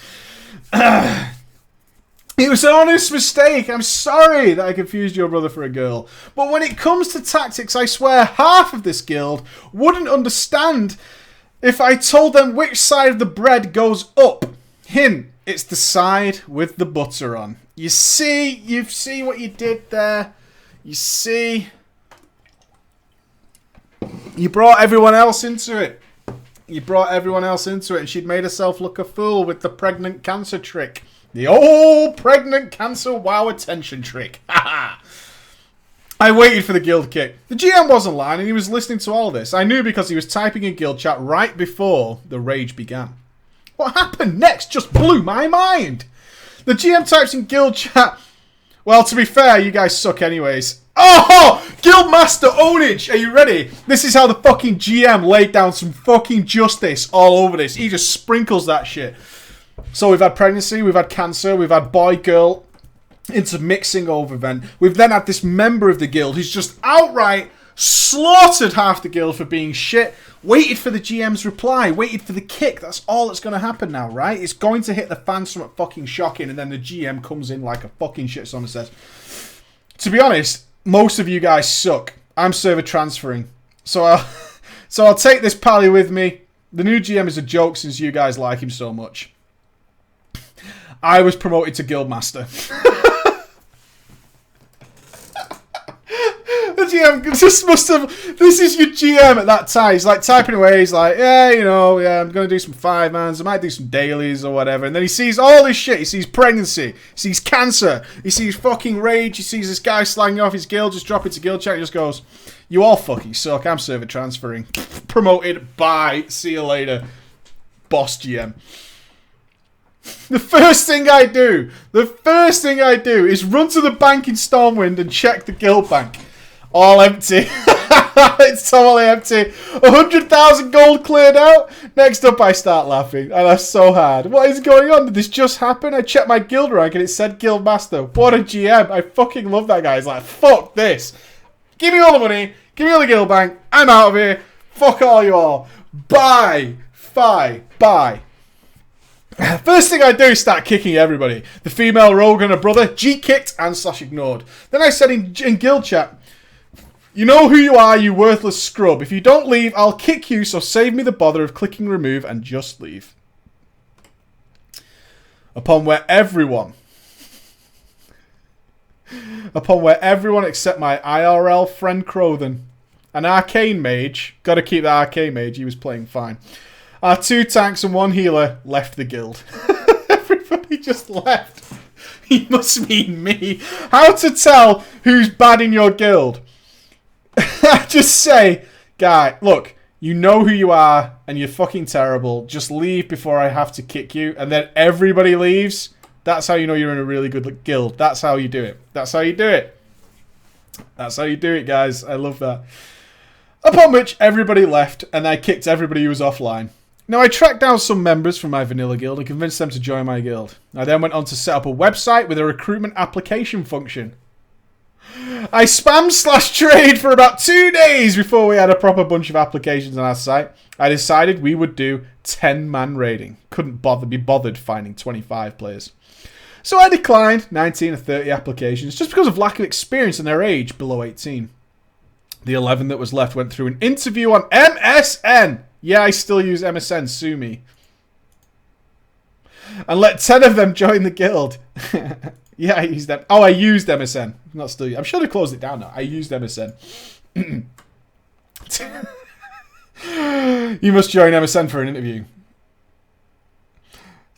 It was an honest mistake. I'm sorry that I confused your brother for a girl. But when it comes to tactics, I swear half of this guild wouldn't understand if I told them which side of the bread goes up. Hint, it's the side with the butter on. You see what you did there? You see? You brought everyone else into it. You brought everyone else into it, and she'd made herself look a fool with the pregnant cancer trick. The old pregnant cancer wow attention trick. I waited for the guild kick. The GM wasn't lying and he was listening to all this. I knew because he was typing in guild chat right before the rage began. What happened next just blew my mind. The GM types in guild chat. Well, to be fair, you guys suck anyways. Oh! Guildmaster Ownage! Are you ready? This is how the fucking GM laid down some fucking justice all over this. He just sprinkles that shit. So we've had pregnancy, we've had cancer, we've had boy-girl intermixing over event. We've then had this member of the guild who's just outright slaughtered half the guild for being shit. Waited for the GM's reply, waited for the kick. That's all that's going to happen now, right? It's going to hit the fans something fucking shocking, and then the GM comes in like a fucking shitstorm and says, to be honest, most of you guys suck. I'm server transferring. So I'll take this pally with me. The new GM is a joke since you guys like him so much. I was promoted to Guildmaster. The GM just must have... This is your GM at that time. He's like typing away. He's like, yeah, I'm going to do some 5-mans. I might do some dailies or whatever. And then he sees all this shit. He sees pregnancy. He sees cancer. He sees fucking rage. He sees this guy slagging off his guild. Just drop it to guild chat. He just goes, you all fucking suck. I'm server transferring. Promoted. Bye. See you later. Boss GM. The first thing I do is run to the bank in Stormwind and check the guild bank. All empty. It's totally empty. 100,000 gold cleared out. Next up, I start laughing. I laugh so hard. What is going on? Did this just happen? I checked my guild rank and it said guild master. What a GM. I fucking love that guy. He's like, fuck this. Give me all the money. Give me all the guild bank. I'm out of here. Fuck all you all. Bye. Bye. First thing I do is start kicking everybody. The female rogue and her brother, G-kicked and / ignored. Then I said in guild chat, you know who you are, you worthless scrub. If you don't leave, I'll kick you, so save me the bother of clicking remove and just leave. Upon where everyone except my IRL friend Crothen, an arcane mage, gotta keep that arcane mage, he was playing fine. Our 2 tanks and 1 healer left the guild. Everybody just left. He must mean me. How to tell who's bad in your guild? Just say, guy, look, you know who you are and you're fucking terrible. Just leave before I have to kick you. And then everybody leaves. That's how you know you're in a really good guild. That's how you do it. That's how you do it. That's how you do it, guys. I love that. Upon which everybody left and I kicked everybody who was offline. Now, I tracked down some members from my vanilla guild and convinced them to join my guild. I then went on to set up a website with a recruitment application function. I spammed /trade for about 2 days before we had a proper bunch of applications on our site. I decided we would do 10-man raiding. Couldn't be bothered finding 25 players. So I declined 19 or 30 applications just because of lack of experience and their age below 18. The 11 that was left went through an interview on MSN. Yeah, I still use MSN. Sue me. And let 10 of them join the guild. Yeah, I used them. Oh, I used MSN. Not still. I'm sure they closed it down now. I used MSN. You must join MSN for an interview.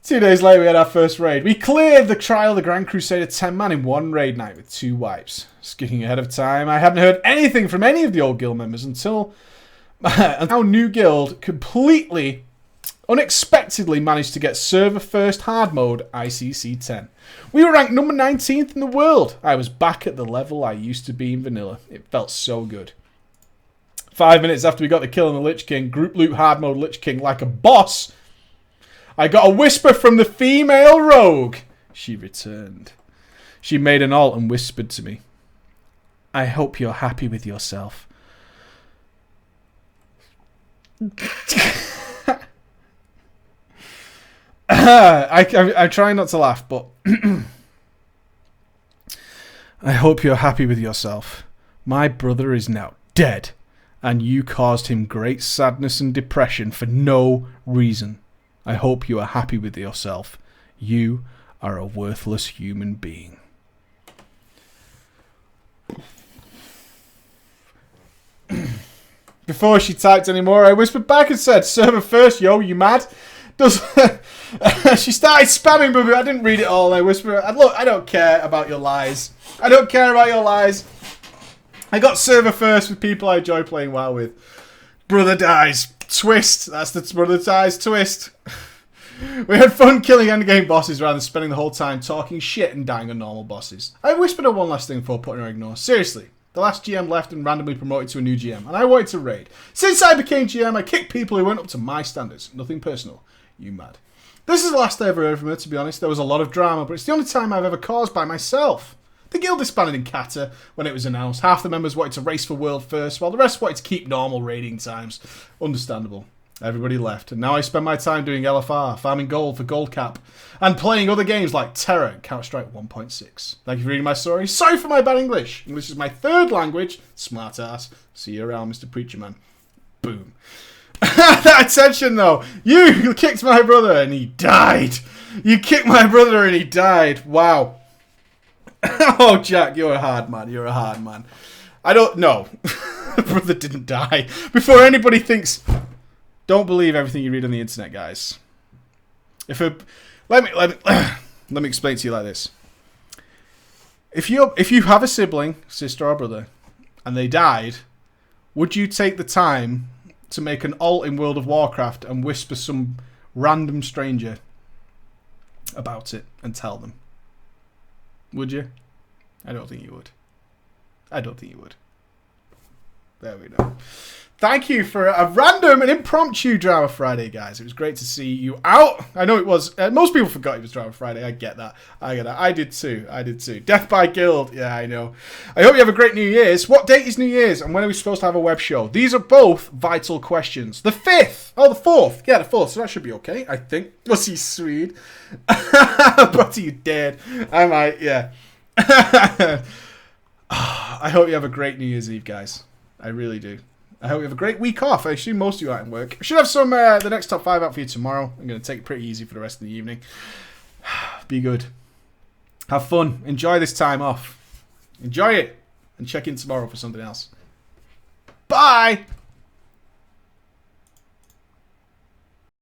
2 days later, we had our first raid. We cleared the Trial of the Grand Crusader 10-man in 1 raid night with 2 wipes. Skipping ahead of time, I hadn't heard anything from any of the old guild members until our new guild completely, unexpectedly managed to get server first hard mode ICC 10. We were ranked number 19th in the world. I was back at the level I used to be in vanilla. It felt so good. 5 minutes after we got the kill on the Lich King, group loot hard mode Lich King like a boss, I got a whisper from the female rogue. She returned. She made an alt and whispered to me, I hope you're happy with yourself. I'm trying not to laugh, but I hope you're happy with yourself. My brother is now dead, and you caused him great sadness and depression for no reason. I hope you are happy with yourself. You are a worthless human being. Before she typed anymore, I whispered back and said, server first, yo, you mad? She started spamming, but I didn't read it all. I whispered, look, I don't care about your lies. I don't care about your lies. I got server first with people I enjoy playing WoW with. Brother dies. Twist. That's the brother dies twist. We had fun killing endgame bosses rather than spending the whole time talking shit and dying on normal bosses. I whispered her one last thing before putting her ignore. Seriously. The last GM left and randomly promoted to a new GM, and I wanted to raid. Since I became GM, I kicked people who went up to my standards. Nothing personal. You mad. This is the last I ever heard from her, to be honest. There was a lot of drama, but it's the only time I've ever caused by myself. The guild disbanded in Kata when it was announced. Half the members wanted to race for world first, while the rest wanted to keep normal raiding times. Understandable. Everybody left, and now I spend my time doing LFR, farming gold for gold cap, and playing other games like Terra and Counter-Strike 1.6. Thank you for reading my story. Sorry for my bad English. English is my third language. Smart ass. See you around, Mr. Preacher Man. Boom. That attention, though. You kicked my brother and he died. You kicked my brother and he died. Wow. Oh, Jack, you're a hard man. You're a hard man. I don't know. Brother didn't die. Before anybody thinks... Don't believe everything you read on the internet, guys. Let me explain to you like this. If you have a sibling, sister or brother, and they died, would you take the time to make an alt in World of Warcraft and whisper some random stranger about it and tell them? Would you? I don't think you would. I don't think you would. There we go. Thank you for a random and impromptu Drama Friday, guys. It was great to see you out. I know it was. Most people forgot it was Drama Friday. I get that. I did too. Death by Guild. Yeah, I know. I hope you have a great New Year's. What date is New Year's? And when are we supposed to have a web show? These are both vital questions. The 5th. Oh, the 4th. Yeah, the 4th. So that should be okay, I think. Was he Swede? But you dead. I might, yeah. I hope you have a great New Year's Eve, guys. I really do. I hope you have a great week off. I assume most of you are in work. I should have some the next top 5 out for you tomorrow. I'm going to take it pretty easy for the rest of the evening. Be good. Have fun. Enjoy this time off. Enjoy it. And check in tomorrow for something else. Bye!